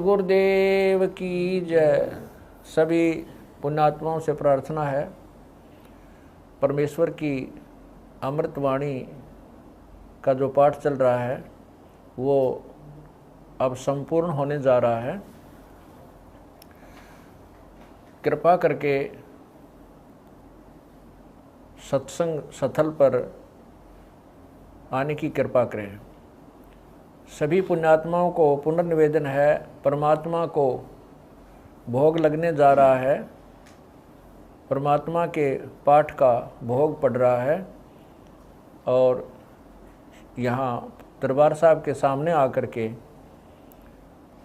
सतगुरुदेव की जय। सभी पुण्यात्माओं से प्रार्थना है, परमेश्वर की अमृतवाणी का जो पाठ चल रहा है वो अब संपूर्ण होने जा रहा है। कृपा करके सत्संग स्थल पर आने की कृपा करें। सभी पुण्यात्माओं को पुनर्निवेदन है, परमात्मा को भोग लगने जा रहा है, परमात्मा के पाठ का भोग पड़ रहा है और यहाँ दरबार साहब के सामने आकर के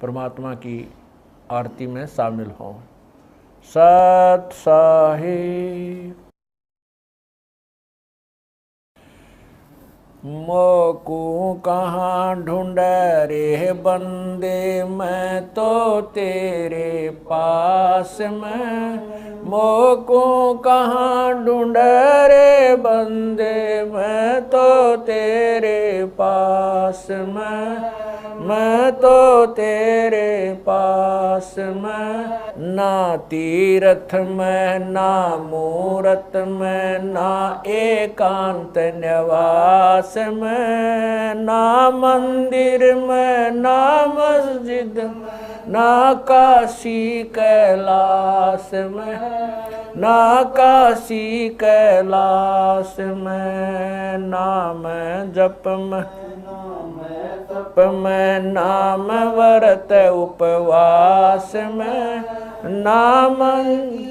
परमात्मा की आरती में शामिल हों। सत साहिब। मोकू कहाँ ढूंढ रे बंदे, मैं तो तेरे पास में। मोकू कहाँ ढूंढ रे बंदे, मैं तो तेरे पास में। मैं तो तेरे पास में। ना तीरथ में ना मूरत में, ना एकांत निवास में, ना मंदिर में ना मस्जिद, ना काशी कैलाश में, ना काशी कैलाश में। नाम जप में नाम व्रत उपवास में, नाम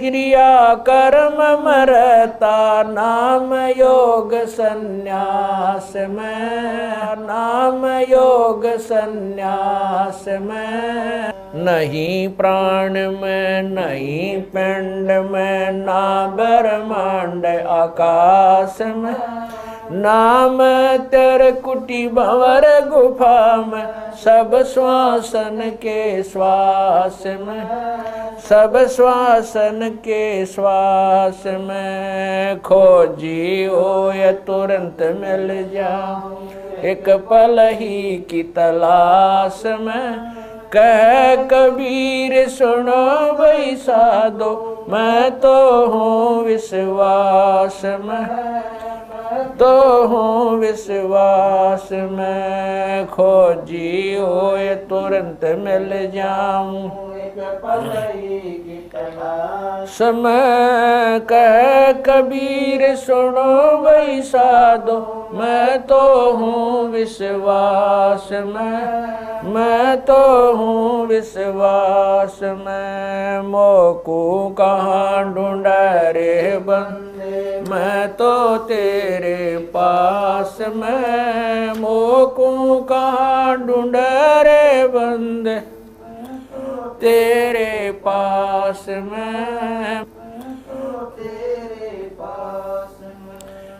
क्रिया कर्म मरता, नाम योग संन्यास में, नाम योग संन्यास में। नहीं प्राण में नहीं पिंड में, ना ब्रह्मांड आकाश में, नाम तेरे कुटी भंवर गुफा में, सब श्वासन के श्वास में, सब श्वासन के श्वास में। खोजी हो या तुरंत मिल जा, एक पल ही की तलाश में। कह कबीर सुनो भाई साधो, मैं तो हूँ विश्वास में, तो हूँ विश्वास में। खोजी हो ये तुरंत मिल जाऊं, समय कह कबीर सुनो भाई साधो, मैं तो हूँ विश्वास में, मैं तो हूँ विश्वास में। मोकू कहाँ ढूंढा रे बंदे, मैं तो तेरे पास में। मोकू कहाँ ढूंढा रे बंदे, तेरे पास में, तेरे पास में।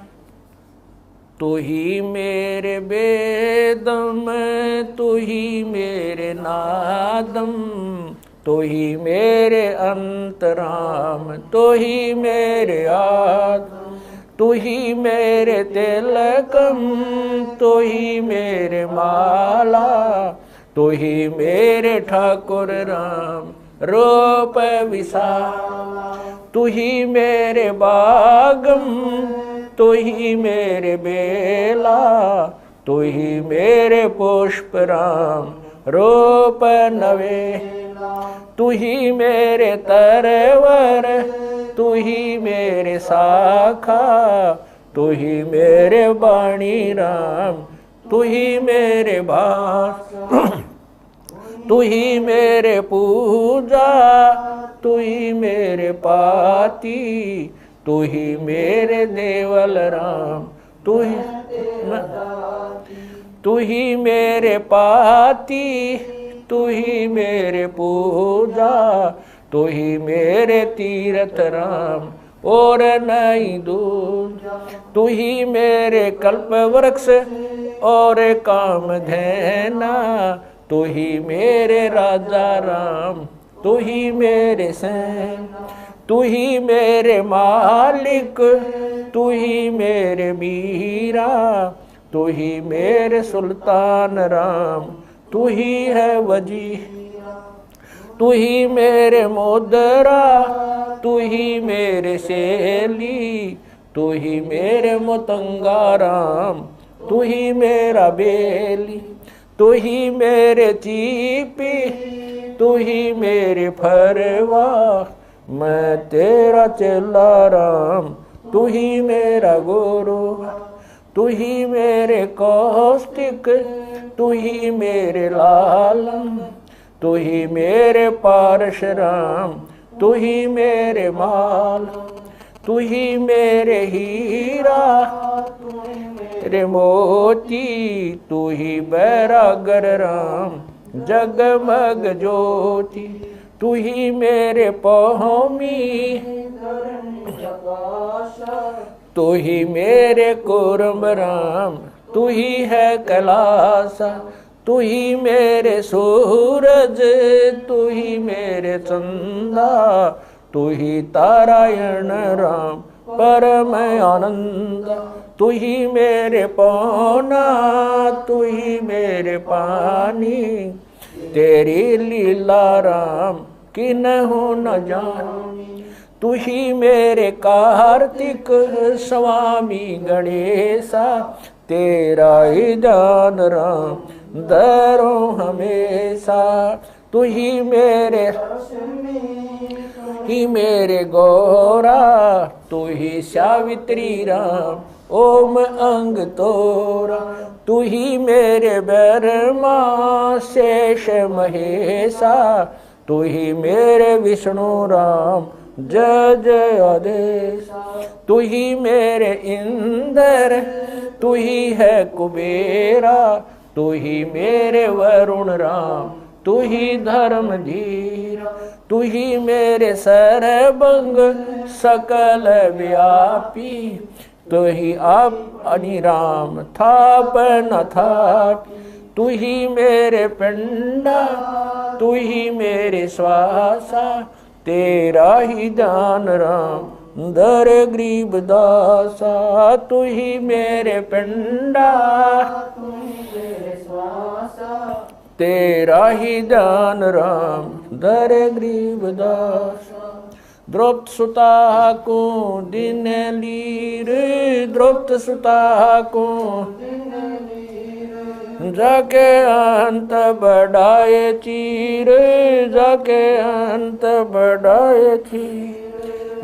तू ही मेरे वेदम, तू ही मेरे नादम, तू ही मेरे अंतराम, तू ही मेरे आत्म, तू ही मेरे तिलकम, तू ही मेरे माला, तू ही मेरे ठाकुर राम रूप विशाल। तू ही मेरे बागम, तू ही मेरे बेला, तू ही मेरे पुष्प राम रूप नवेला। तू ही मेरे तरवर, तू ही मेरे शाखा, तू ही मेरे वाणी राम, तू ही मेरे भास। तू ही मेरे पूजा, तू ही मेरे पाती, तू ही मेरे देवल राम, तू ही मेरे पाती, तू ही मेरे पूजा, तू ही मेरे तीर्थ राम और नहीं दूजा। तू ही मेरे कल्प वृक्ष और काम धैना, तू ही मेरे राजा राम, तू ही मेरे सैन, तू ही मेरे मालिक, तू ही मेरे मीरा, तू ही मेरे सुल्तान राम, तू ही है वजी, तू ही मेरे मुद्रा, तू ही मेरे शैली, तू ही मेरे मतंगा राम, तू ही मेरा बेली, तू ही मेरे चीपी, तू ही मेरे फरवा, मैं तेरा चेला राम, तू ही मेरा गुरु, तू ही मेरे कौष्टिक, तू ही मेरे लालन, तू ही मेरे पारशुराम, तू ही मेरे माल, तू ही मेरे हीरा, तेरे मोती, तू ही बैरागर राम, जगमग ज्योति, तू ही मेरे पौमी, तू ही मेरे कुर्म राम, तू ही है कैलासा, तू ही मेरे सूरज, तू ही मेरे चंदा, तू ही तारायण राम परम आनंद, तू ही मेरे पौना, तू ही मेरे पानी, तेरी लीला राम किन्हु न जानी, तू ही मेरे कार्तिक स्वामी गणेशा, तेरा ही जान राम दरो हमेशा, तू ही मेरे गौरा, तू ही सावित्री राम ओम अंग तोरा, तू ही मेरे ब्रह्मा शेष महेशा, तू ही मेरे विष्णु राम जय जय आदेश, तू ही मेरे इंद्र, तू ही है कुबेरा, तू ही मेरे वरुण राम, तू ही धर्म धीरा, तू ही मेरे सर्वंग सकल व्यापी, तू ही आप अनिराम थाप न थाप, तू ही मेरे पिंडा, तू ही मेरे श्वासा, तेरा ही दान राम दर गरीब दासा, तू ही मेरे पिंडा, तू ही मेरे श्वासा, तेरा ही दान राम दर गरीब दासा। द्रौपद सुता को दिन लीर, द्रौपद सुता को जाके अंत बढ़ाए चीर, जाके अंत बढ़ाए चीर,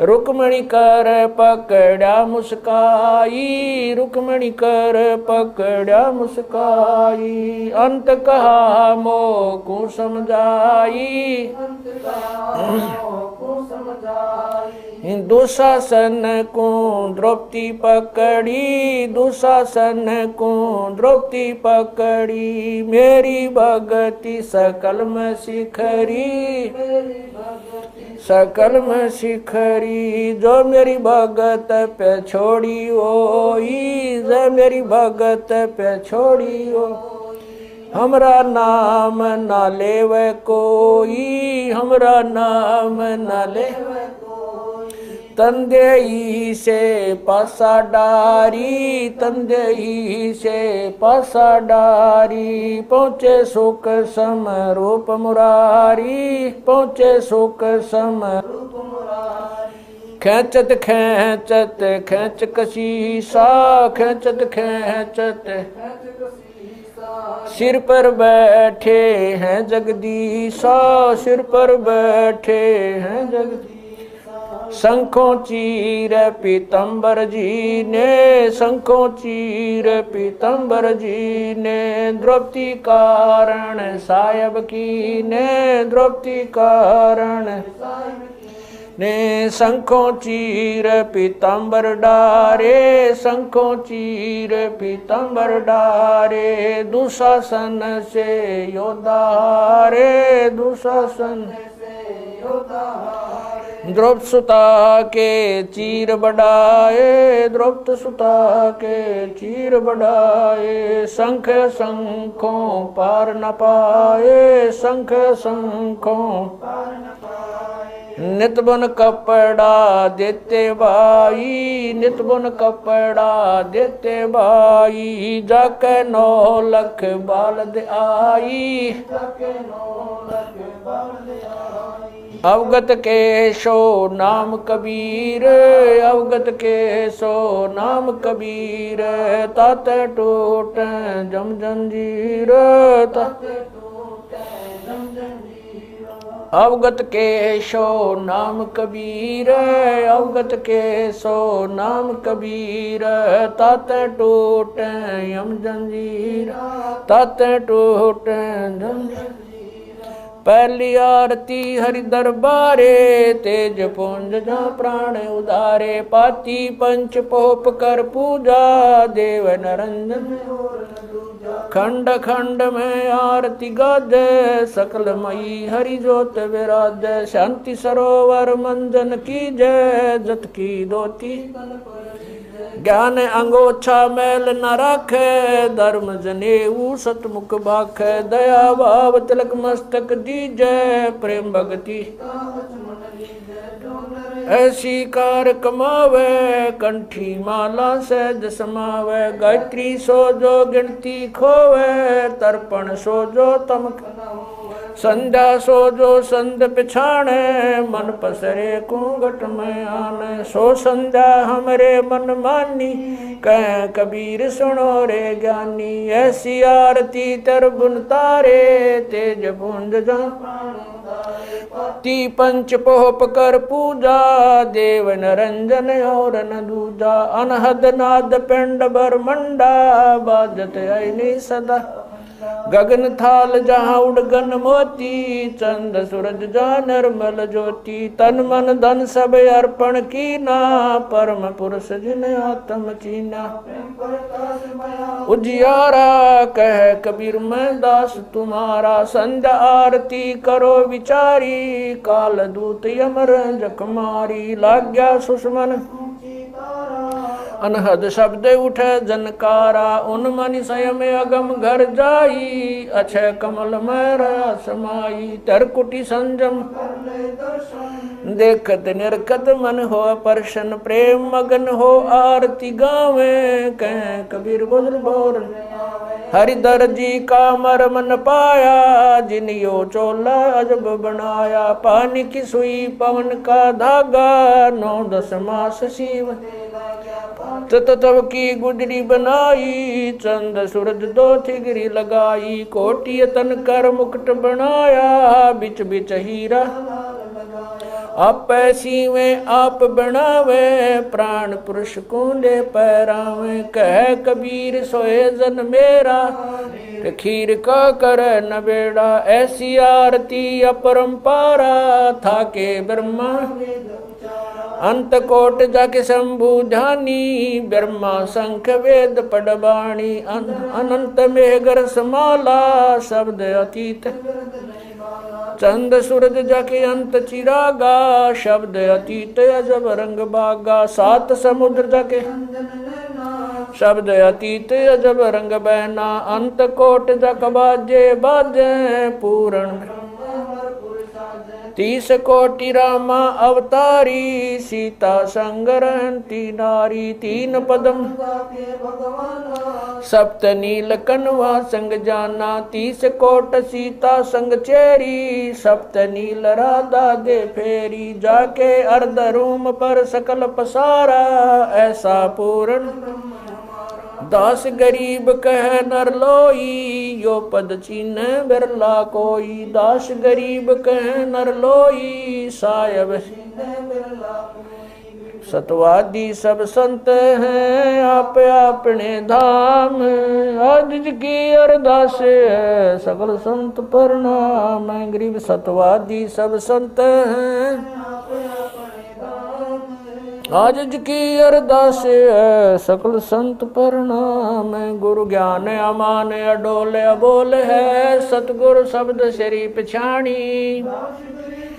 रुक्मणी कर पकड़ा मुस्काई, रुक्मणी कर पकड़ा मुस्काई, अंत कहा मोको समझाई, दुशासन को द्रौपदी पकड़ी, दुशासन को द्रौपदी पकड़ी, मेरी भगति सकल में शिखरी, सकल में शिखरी, जो मेरी भगत पे छोड़ी ओई, जो मेरी भगत पे छोड़ी ओ, हमरा नाम ना लेवे कोई, हमरा नाम ना लेवे कोई, तंदेई से पासा डारी, तंदेई से पासा डारी, पहुँचे सुख सम रूप मुरारी, पहुँचे सुख सम रूप मुरारी, खेचत खेचत खेच कशीसा, खेचत खेचत सिर पर बैठे हैं जगदीशा, सिर पर बैठे हैं जगदीशा, शंखों चीर पीतम्बर जी ने, शंखों चीर पीतम्बर जी ने, द्रौपदी कारण सायब की ने, द्रौपदी कारण ने, शंखों चीर पीतम्बर डारे, शंखों चीर पीतम्बर डारे, दुशासन से योद्धा हारे, दुशासन से योद्धा हारे, द्रौपद सुता के चीर बढ़ाए, द्रौपद सुता के चीर बढ़ाए, शंख शंखों पार न पाए, शंख शंखों पार न पाए, नित बुन कपड़ा देते भाई, नित बुन कपड़ा देते भाई, जाके 9 लख बालद आई, अवगत के सो नाम कबीर, अवगत के सो नाम कबीर, तात टूट जम जंजीर, अवगत के सो नाम कबीर, अवगत के सो नाम कबीर, तात टूट यम जंजीर, तात टूट जंजीर। पहली आरती हरि दरबारे, तेज पुंज जा प्राण उदारे, पाती पंच पोप कर पूजा, देव नरंजन खंड खंड में आरती गाजे, सकल मई हरि जोत विराज, शांति सरोवर मंजन की जय, जत की दोती ज्ञान अंगोछा मैल न राखे, धर्म जनेऊ सतमुख भाखे, दया भाव तिलक मस्तक दीजै, प्रेम भगति ऐसी कार कमावे, कंठी माला सहज समावे, गायत्री सो जो गिनती खोवे, तर्पण सो जो तम संध्या सो जो संध पिछाणे, मन पसरे कुंगट में आने, सो संध्या हमरे मन मानी, कह कबीर सुनो रे ज्ञानी, ऐसी आरती तर बुन तारे, तेज पुंज जा ती पंच पोप कर पूजा, देव नरंजन और न दूजा, अनहद नाद पिंड ब्रह्मंडा, बाजत ऐनी सदा, गगन थाल जहाँ उड़गन मोती, चंद सूरज जा निर्मल ज्योति, तन मन धन सब अर्पण कीना, परम पुरुष जिन आत्म चीना, उजियारा कह कबीर मैं दास तुम्हारा, संध्या आरती करो विचारी, काल दूत यमर जख मारी, लाग्या सुषमन अनहद शब्द उठे जनकारा, उन मनि स्वयं अगम घर जाई, अक्षय कमल में समाई, तरकुटी संजम देखत निरखत मन हो परशन, प्रेम मगन हो आरती गावे, कह कबीर बोल बोर हरिदर जी का मरम न पाया, जिन यो चोला अजब बनाया, पानी की सुई पवन का धागा, 9-10 मास शिव तब की गुजरी बनाई, चंद सूरज 2 थिगरी लगाई, कोटि तन कर मुकुट बनाया, बिच बिच हीरा आप सीवे आप बनावे, प्राण पुरुष कुंडे पैरावे, कह कबीर सोए जन मेरा, खीर का कर न बेड़ा, ऐसी आरती अपरंपारा, था के ब्रह्मा अंत कोट जाके शंभु ध्यानी, ब्रह्मा शंख वेद पडबाणी, अनंत मेघर समाला, शब्द अतीत चंद सूरज जाके अंत चिरागा, शब्द अतीत अजब रंग बागा, 7 समुद्र जाके शब्द अतीत अजब रंग बहना, अंत कोट जक बाजे बाजे, पूर्ण 30 कोटि रामा अवतारी, सीता संग रहती नारी, 3 पदम सप्त नील कनवा संग जाना, 30 कोट सीता संग चेरी, सप्त नील राधा दे फेरी, जाके अर्ध रूम पर सकल पसारा, ऐसा पूर्ण 10 गरीब कह नर लोई, यो पद चीन बिरला कोई, 10 गरीब कह नर लोई, सायब सतवादी सब संत हैं, आप अपने धाम, आज की अरदास सकल संत प्रणाम, गरीब सतवादी सब संत हैं, आज की अरदास सकल संत प्रणाम, गुरु ज्ञान अमान अडोल अबोल है, सतगुरु शब्द श्री पिछाणी,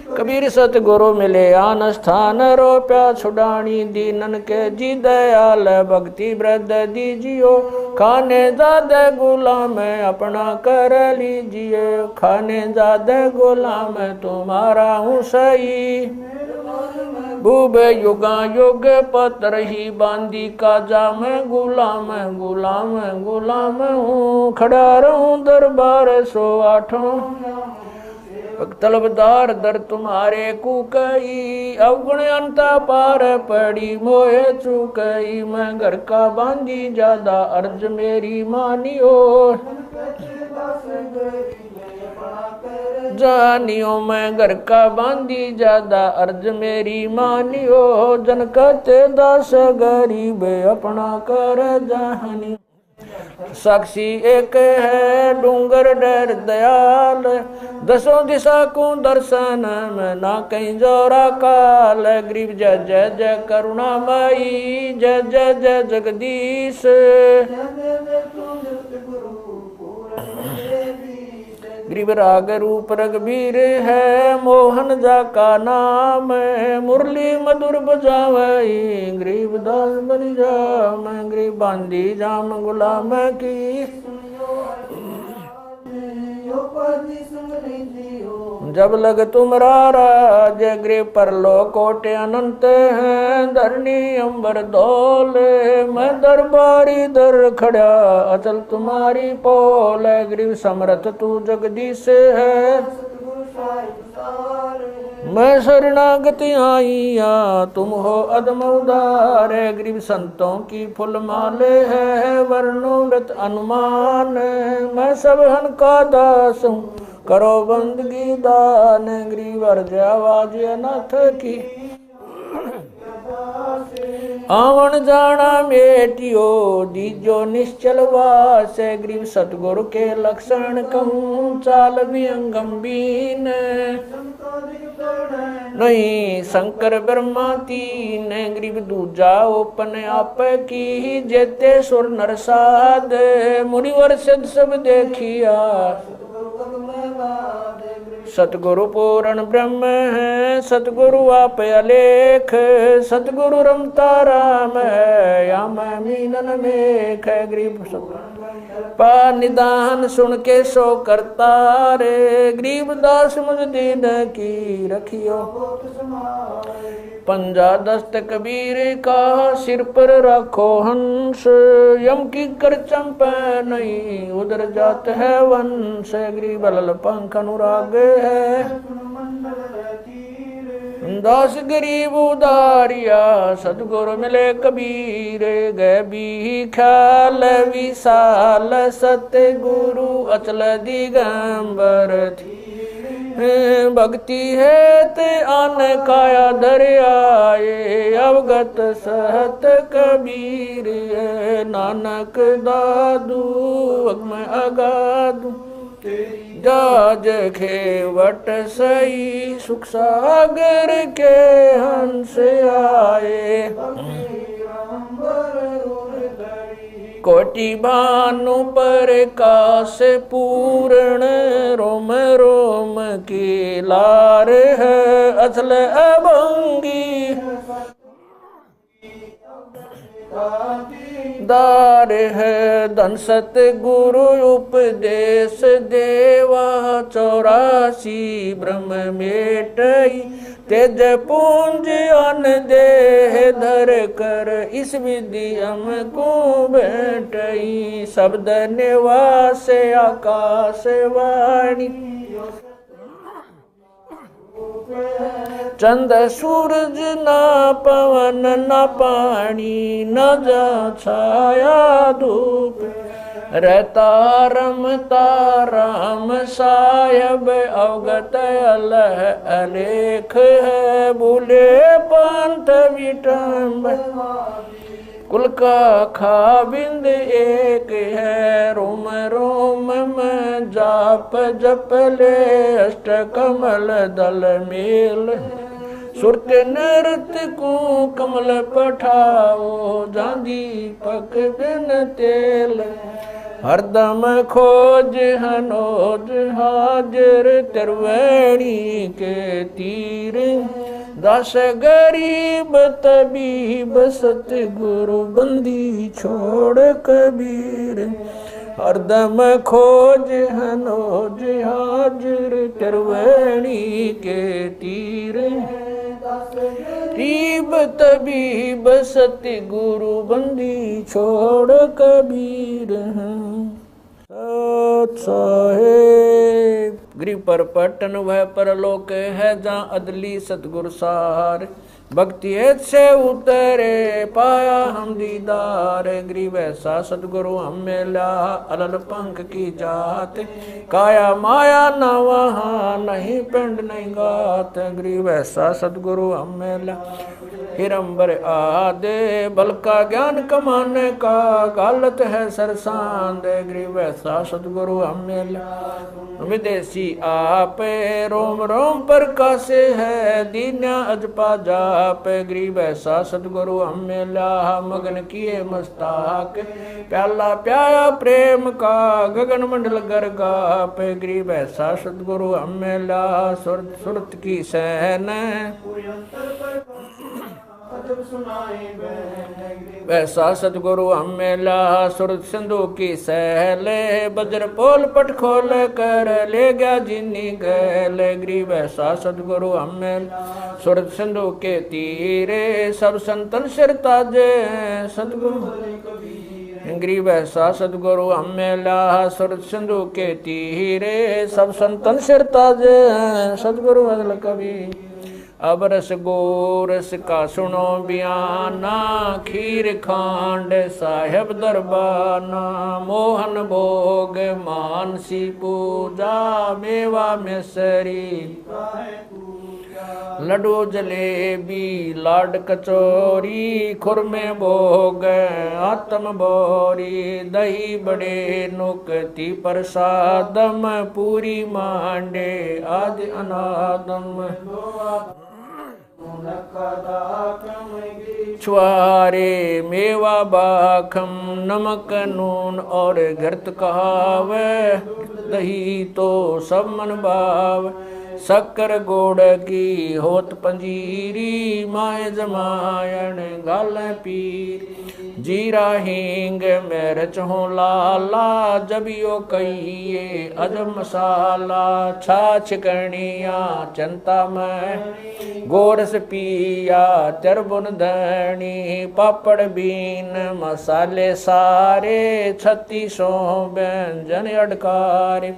कबीर सतगुरु मिले आन स्थान रोप्या छुड़ानी दीनन के जी दयाल भक्ति वृद्ध दीजियो खाने ज्यादा गुलाम अपना कर लीजिए खाने ज्यादा गुलाम तुम्हारा हूँ सही बूब युगा युग पत्र ही बांदी का जाम गुलाम गुलाम गुलाम हूँ खड़ा रहूं दरबार 108 तलबदार दर तुम्हारे कुकई अवगुण अंता पार पड़ी मोहे चुकई मैं घर का बांधी ज्यादा अर्ज मेरी मानियो जानियो मैं घर का बांधी ज्यादा अर्ज मेरी मानियो जन कहते दास गरीब अपना कर जहानी साक्षी एक है डूंगर डर दयाल दसों दिशा को दर्शन में ना कहीं जोरा काल गरीब जय जय जय करुणामयी जय जय जय जगदीश गरीब राग रूप रघुबीर है मोहन जा का नाम मुरली मधुर बजावई गरीब दास बन जाम गरीब बांधी जाम गुलाम की जब लग तुम्हारा जय गरीब परलो कोटे अनंत हैं धरनी अंबर दौल मैं दरबारी दर खड़ा अचल तुम्हारी पोल गरीब समर्थ तू जगदीश है मैं शरणागति आईया तुम हो अदम उदार गरीब संतों की फुल माले है वर्णो व्रत अनुमान मैं सब हन का दास हूँ करो बंदगी दान गरीब अर्ज आवाज अनाथ की आवन जाना मेटियो दीजो निश्चल वास गरीब सतगुरु के लक्षण कहूँ चाल भी अंगम्बीन नहीं शंकर ब्रह्मा तीन गरीब दूजा ओपन आप की जेते सुर नरसाद मुनिवर सिद्ध सब देखिया सतगुरु पूर्ण ब्रह्म है सतगुरु आप अलेख सतगुरु रमता राम है या मैं मीनन मेख है गरीब पा निदान सुन के सो करता रे गरीब दास मुझ दीन की रखियो पंजा दस्त कबीर का सिर पर रखो हंस यम की कर चंप नहीं उधर जात है वंश गरीब लल पंख अनुराग है दास गरीब उदारिया सतगुरु मिले कबीर गए भी ख्याल विशाल सतगुरु अचल दिगंबर थी भक्ति है ते आन काया दरियाए अवगत सहत कबीर नानक दादू मैं अगादू जाज खेवट सही सुख सागर के हंस आए कोटि भानु पर काश पूर्ण रोम रोम की लार है असल अभंगी दार है धन सत गुरु उपदेश देवा 84 ब्रह्म मेटई तेज पूंज अन देह धर कर इस विधि हमको बैठई शब्द निवास आकाश वाणी चंद सूरज ना पवन न पानी न जा छाया धूप रहता रमता राम सायब अवगत अलह अलेख है भूले पंथ विटम्ब कुल का खाबिंद एक है रोम रोम में जाप जप ले अष्ट कमल दल मेल सुरत नृत्य को कमल पठाओ जांदी पक बिन तेल हरदम खोज हनोज हाजिर त्रिवेणी के तीर दास गरीब तबीब सतगुरु बंदी छोड़ कबीर हरदम खोज हनोज हाजिर त्रिवेणी के तीर गरीब तबीब सतगुरु बंदी छोड़ कबीर साहेब गिरि पर पटन वह परलोक है जहाँ अदली सतगुरु सार भक्ति से उतरे पाया हम दीदार गिरि वैसा सतगुरु हम मिला अलल पंख की जात काया माया न वहाँ नहीं पिंड नहीं गात गिरि वैसा सतगुरु हम मिला हिरंबर आदे बल का ज्ञान कमाने का गालत है सरसांद गिरि वैसा सतगुरु हम मिला विदेशी आपे रोम रोम पर कासे है दीन्या अजपा जाप गिरि वैसा सतगुरु हम मिला मगन किए मस्ताक प्याला प्याया प्रेम का गगन मंडल गरगाप गिरि वैसा सतगुरु हम मिला सुरत की सहन वैसा सतगुरु हम मिला सुरत सिंधु की सहले बज्र पोल पट खोल कर ले गया जिन्नी गैल गिरि वैसा सतगुरु हम मिला सुरत सिंधु के तीरे सब संतन सिर ताजे सतगुरु गिरि वैसा सतगुरु हम मिला सुरत सिंधु के तीरे सब संतन सिर ताजे सतगुरु अदल कबीर अब रस गोरस का सुनो बयाना खीर खांड साहेब दरबाना मोहन भोग मानसी पूजा मेवा मिसरी लड्डू जलेबी लाड कचौरी खुरमे भोग आत्म बोरी दही बड़े नुकती प्रसादम पूरी मांडे आदि अनादम छुआरे मेवा बाखम नमक नून और घृत कहाव दही तो सब मन भाव शक्कर गोड़ की होत पंजीरी माए जमायन गाल पीर जीरा हींग में रचहूँ लाला जबियो कहिए अजब मसाला छाछ कणिया चंता में गोरस पिया चरबुन धनी पापड़ बीन मसाले सारे 3600 व्यंजन अडकारे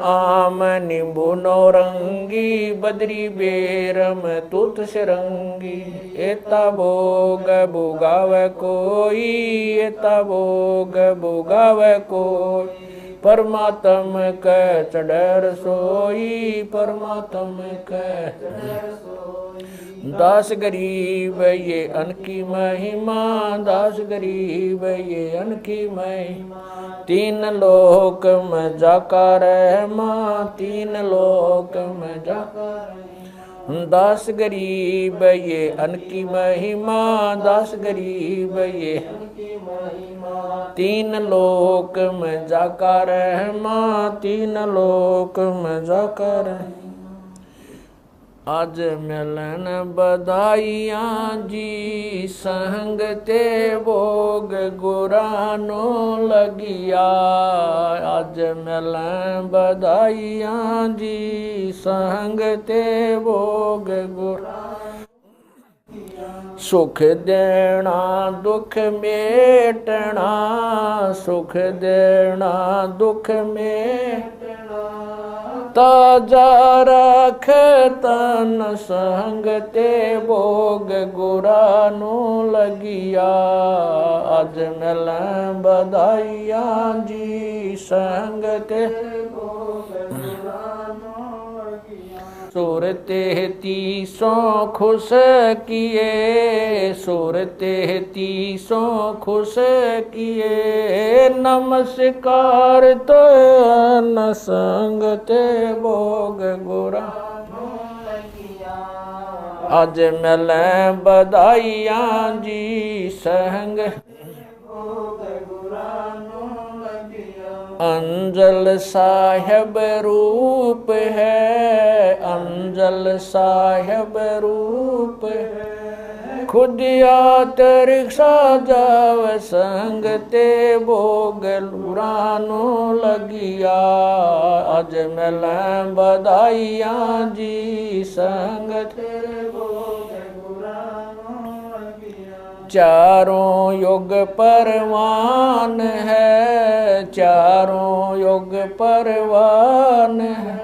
आम नींबू नौरंगी बदरी बेरम तुत सिरंगी एता भोग भोगाव कोई एता भोग भोगाव कोई परमात्म कै चढ़र सोई परमात्म कै दास गरीब ये अनकी महिमा दास गरीब ये अनकी महिमा तीन लोक में जाका रहमा तीन लोक में जाका दास गरीब ये अनकी महिमा दास गरीब ये तीन लोक में जाका रहमा तीन लोक में जाका रहमा आज मिलन बधाइयाँ जी संग ते भोग गुरानो लगिया आज मिलन बधाइयाँ जी संग ते भोग गुरानो सुख देना दुख मेटना सुख देना दुख मेटना ताजा रख तन संग ते भोग गुरानो लगिया आज मिलन बधाइयाँ जी संग ते सूरते 33 खुश किए सूरते 33 खुश किए नमस्कार तो न संग ते भोग गुरा आज मिलन बधाइयाँ जी संग भोग गुरानो अंजल साहिब रूप है, अंजल साहिब रूप है। खुदिया रिक्शा जाव संग ते भोग लुरानो लगिया। अज मिल बधाइया जी संग तेरे भोग लुरानो लगिया। चारों युग परवान है, चारों युग परवान है।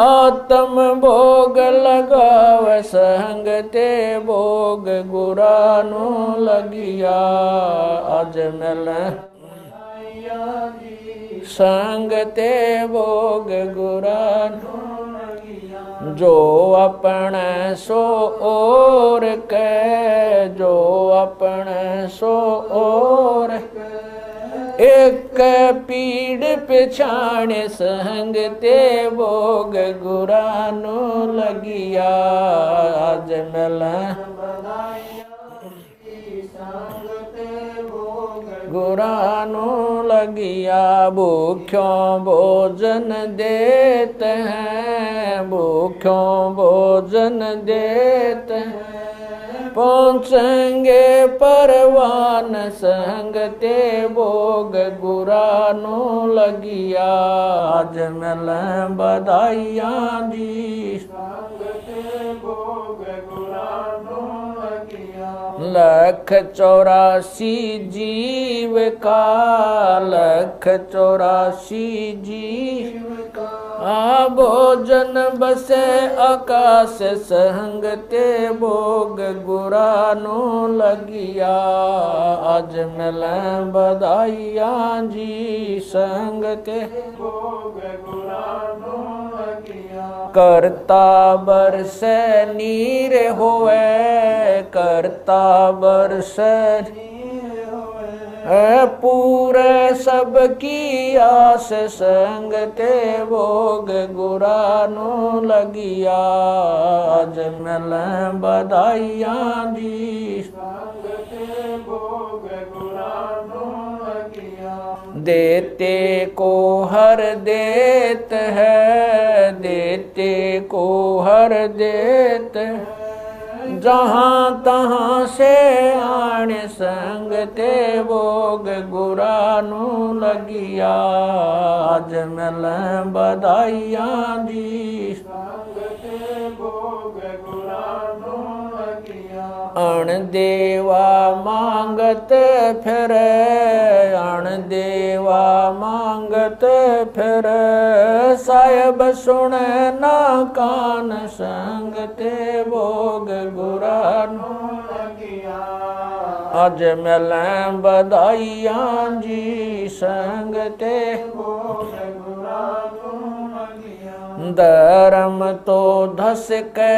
आत्म भोग लगाव संग ते भोग गुरानो लगिया। अज मिल संग ते भोग गुरानो लगिया। जो अपने सो और कै, जो अपने सो और एक पीड़ पिछाण संग ते भोग गुरानो लगिया। आज मिल गुरानो लगिया। भूख्यों भोजन देते हैं, भूख्यों भोजन देते हैं। पहुँचेंगे परवान संग ते भोग गुरानो लगिया। आज मिल बधाइया जी संग ते भोग गुरानो लगिया। 184 जीव का, 184 जीव का। भोजन बसे आकाश संग ते भोग गुरानो लगिया। आज मिल बधाइया जी संग ते भोग गुरानो लगिया। करता बरसे नीर होवे, करता बरसे पूरे सब की आस संग ते भोग गुरानो लगिया। आज मिल बधाइया जी संग ते भोग गुरानो लगिया। देते को हर देत है, देते को हर देत है। जहाँ तहाँ से आण संग ते भोग गुरानो लगिया। आज मिल बधाइया जी संग ते भोग गुरानो लगिया। अण देवा मांगत फिरे, अण देवा मांगत फिरे। साहिब सुने ना कान संग ते भोग गुरानो लगिया। आज मिल बधाइया जी संग ते भोग गुरानो लगिया। धर्म तो धस के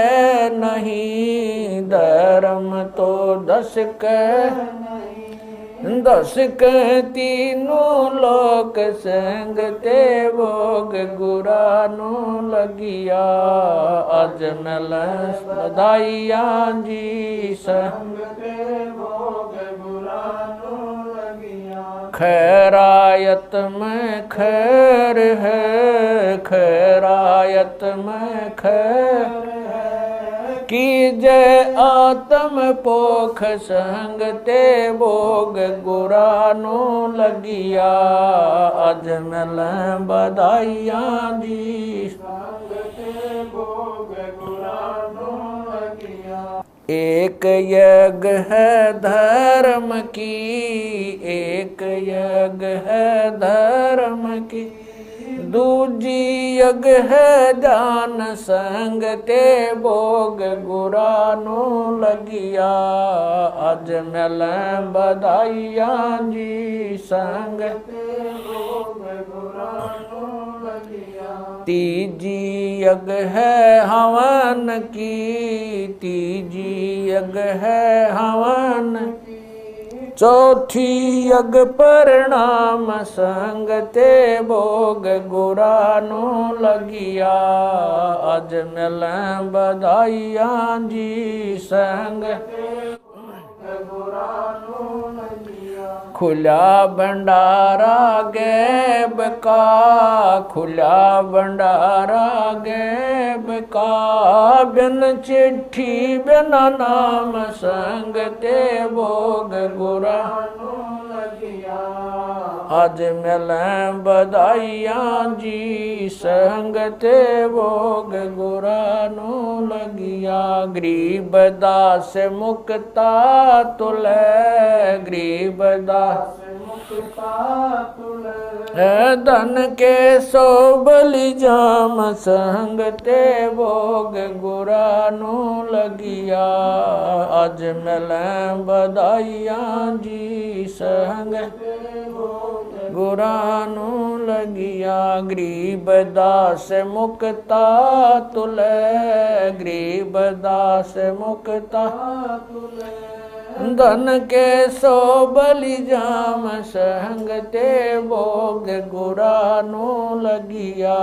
नहीं, धर्म तो धस के नहीं। धस के तीनों लोक संग ते भोग गुरानो लगिया। आज मिल बधाइया जी संग ते भोग गुरानो लगिया। खैरायत में खैर है, खैरायत में खैर है। कीजय आत्म पोख संग ते भोग गुरानो लगिया। आज मिल बधाइया जी संग ते भोग गुरानो लगिया। एक यज्ञ है धर्म की, एक यज्ञ है धर्म की। दूजी यज्ञ है जान संग ते भोग गुरानो लगिया। आज मिल बधाइया जी संग ते भोग गुरानो लगिया। तीजी यज्ञ है हवन की, तीजी यज्ञ है हवन की। चौथी यज्ञ परिणाम संग ते भोग गुरानो लगिया। आज मिल बधाइया जी संग ते भोग गुरानो लगिया। खुला भंडारा गैब का, खुला भंडारा गैब का, बिन चिट्ठी बिना नाम संगते भोग गुरा आज मिलें बधाइयाँ जी, संगते भोग गुरानो लगिया। गरीब दास मुक्ता तुले, गरीब दास मुक्ता तुले, धन के सो बलि जाम संगते भोग गुरानो लगिया। आज मिलें बधाइयाँ जी, संगते गुरानो लगिया। गरीब दास मुक्ता तुले, गरीब दास मुक्ता तुले, धन के सो बलि जाम संगते भोग गुरानो लगिया।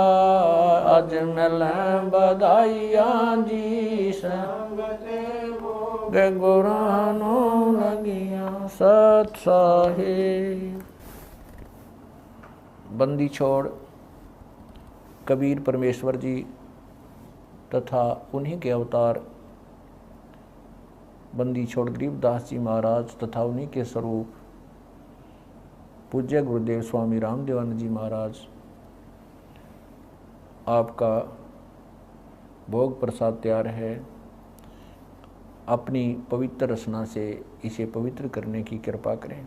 आज मिलें बधाइयाँ जी, संगते भोग गुरानो लगिया। सत साहिब। बंदी छोड़ कबीर परमेश्वर जी तथा उन्हीं के अवतार बंदी छोड़ गरीबदास जी महाराज तथा उन्हीं के स्वरूप पूज्य गुरुदेव स्वामी रामदेवानंद जी महाराज, आपका भोग प्रसाद तैयार है। अपनी पवित्र रचना से इसे पवित्र करने की कृपा करें।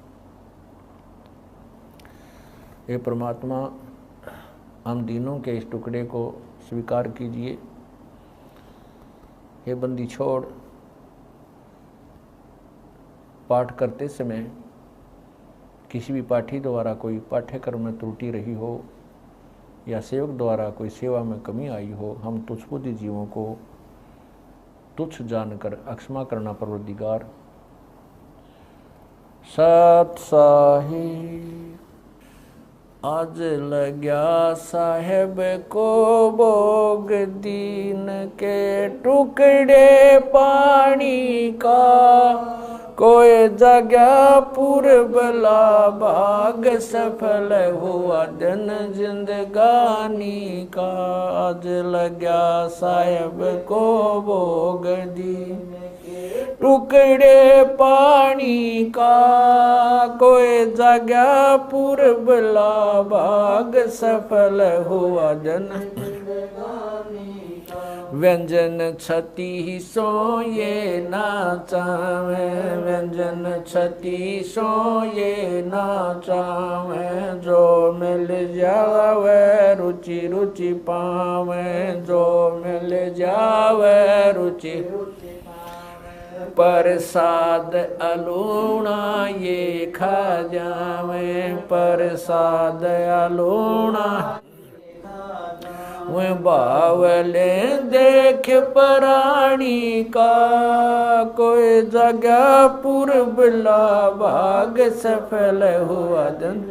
हे परमात्मा, हम दीनों के इस टुकड़े को स्वीकार कीजिए। हे बंदी छोड़ पाठ करते समय किसी भी पाठी द्वारा कोई पाठ्यक्रम में त्रुटि रही हो या सेवक द्वारा कोई सेवा में कमी आई हो, हम तुच्छबुद्धि जीवों को तुच्छ जानकर अक्षमा करना परवरदिगार। सत साहिब। आज लग्या साहेब को भोग दीन के टुकड़े पानी का, कोई जगह पूर्वला भाग सफल हुआ दिन जिंदगानी का। आज लग्या साहेब को भोग दीन टुकड़े पानी का, कोई जगह पूर्वला भाग सफल हुआ जन व्यंजन छती सो ये नाचावे, व्यंजन छती सो ये नाचावे। जो मिल जावे रुचि रुचि पावे, जो मिल जावे रुचि प्रसाद अलूणा ये खा जावे, प्रसाद अलूणा वे बावले देख प्राणी का, कोई जगह पूर्वला भाग सफल हुआ दिन।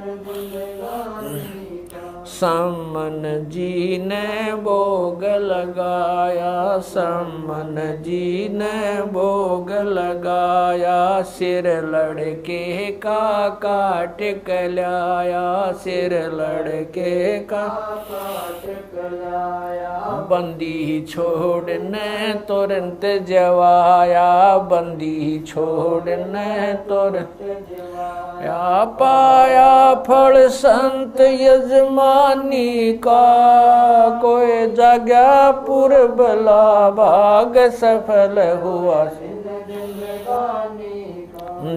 सम्मन जी ने भोग लगाया, सम्मन जी ने भोग लगाया। सिर लड़के का काट कलाया, सिर लड़के का काट कलाया। बंदी छोड़ने तुरंत जवाया, बंदी छोड़ने तुरंत जवाया। पाया फल संत यजमानी का, कोई जगह पूर्वला भाग सफल हुआ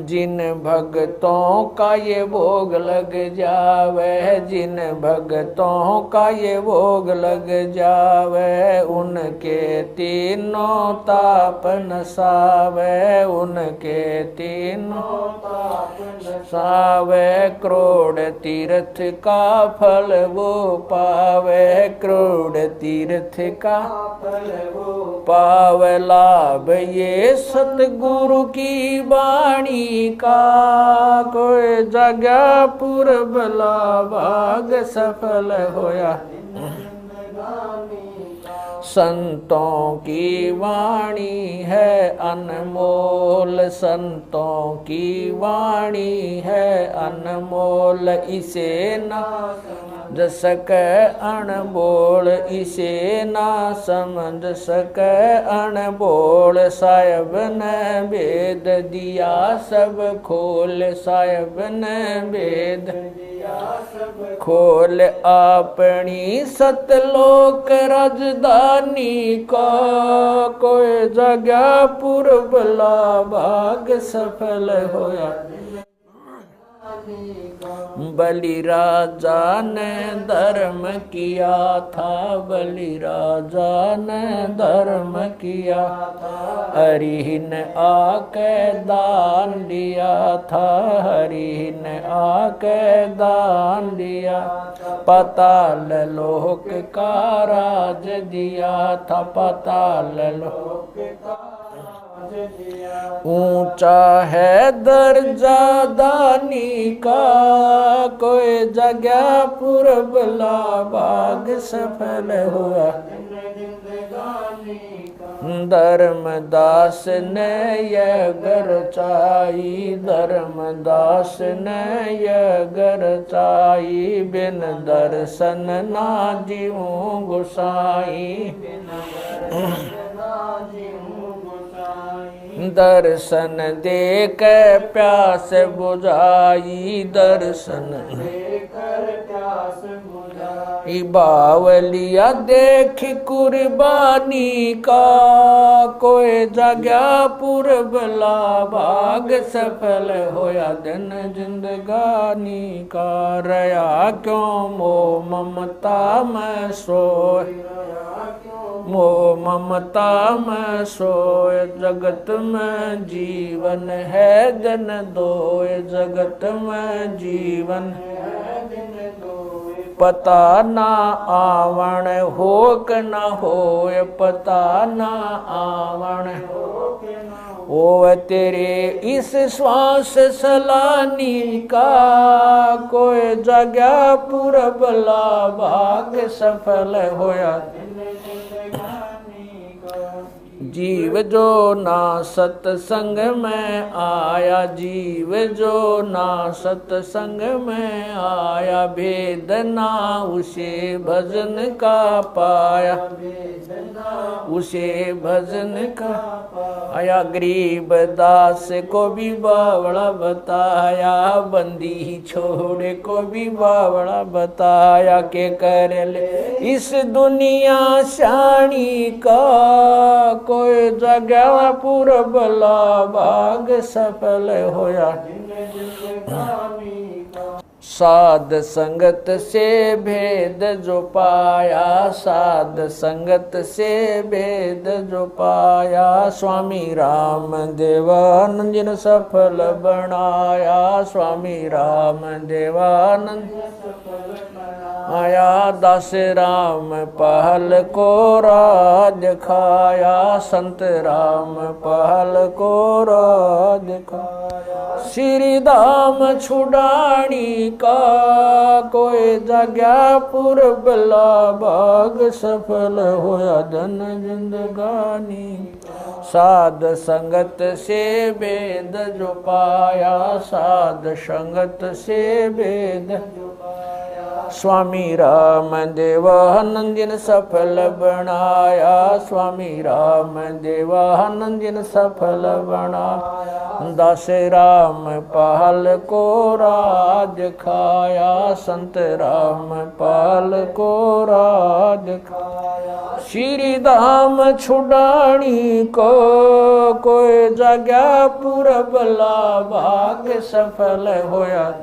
जिन भक्तों का ये भोग लग जावे, जिन भक्तों का ये भोग लग जावे। उनके तीनों ताप नसावे, उनके तीनों ताप नसावे। करोड़ तीर्थ का फल वो पावे, करोड़ तीर्थ का फल वो पावे। लाभ ये सतगुरु की वाणी का, कोई जगह पूर्वला भाग सफल होया। संतों की वाणी है अनमोल, संतों की वाणी है अनमोल, इसे ना समझ सके अनबोल, इसे ना समझ सके अनबोल। साहिब ने भेद दिया सब खोल, साहिब ने भेद खोल, अपनी सतलोक राजधानी का कोई जगह पुरबला भाग सफल होया। बलि राजा ने धर्म किया था, बलि राजा ने धर्म किया, हरि ने आके दान दिया था, हरि ने आके दान दिया। पाताल लोक का राज दिया था, पाताल लोक का ऊंचा है दर्जा दानी का, कोई जगह पुरबला भाग सफल हुआ। धर्मदास ने यह गरचाई, धर्मदास ने यह गरचाई, बिन दर्शन ना जीऊं गोसाई। दर्शन देख प्यास बुझाई, दर्शन देकर प्यास बुझाई। बावलिया देख कुर्बानी का, कोई जगह पुरबला भाग सफल होया। दिन जिंदगानी का रया क्यों मोह ममता में सोए, मोह ममता में सोए। जगत में जीवन है दिन दोए, जगत में जीवन है दिन दोए। पता ना आवण हो क न होए, पता ना आवण ओ तेरे इस श्वास सलानी का, कोई जगह पुरबला भाग सफल होया। जीव जो ना सत्संग में आया, जीव जो ना सत्संग में आया, भेद ना उसे भजन का पाया, उसे भजन का आया। गरीब दास को भी बावड़ा बताया, बंदी छोड़े को भी बावड़ा बताया। के कर ले इस दुनिया शानी का, कोई जगह पुरबला भाग सफल होया। साध संगत से भेद जो पाया, साध संगत से भेद जो पाया। स्वामी राम देवानंद जिन सफल बनाया, स्वामी राम देवानंद आया। दास राम पहल को राज खाया, संत राम पहल को राज खाया। श्री धाम छुड़ानी का, कोई जगह पुरबला भाग सफल होया। धन जिंदगानी साध संगत से भेद जो पाया, साध संगत से भेद जो पाया। स्वामी राम देवानंद जिन सफल बनाया, स्वामी राम देवानंद जिन सफल बनाया। दास राम पहल को राज खाया, संत राम पहल को राज खाया। श्री धाम छुड़ानी को, कोई जगह पुरबला भाग सफल होया।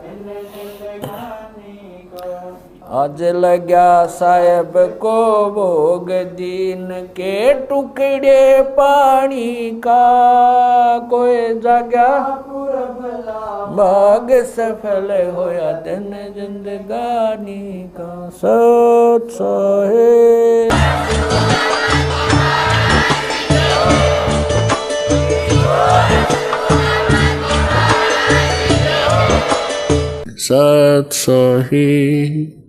आज लग्या साहेब को भोग दीन के टुकड़े पानी का, कोई जगह भाग सफल होया। दिन जिंदगानी का सत साहेब। सत साहेब।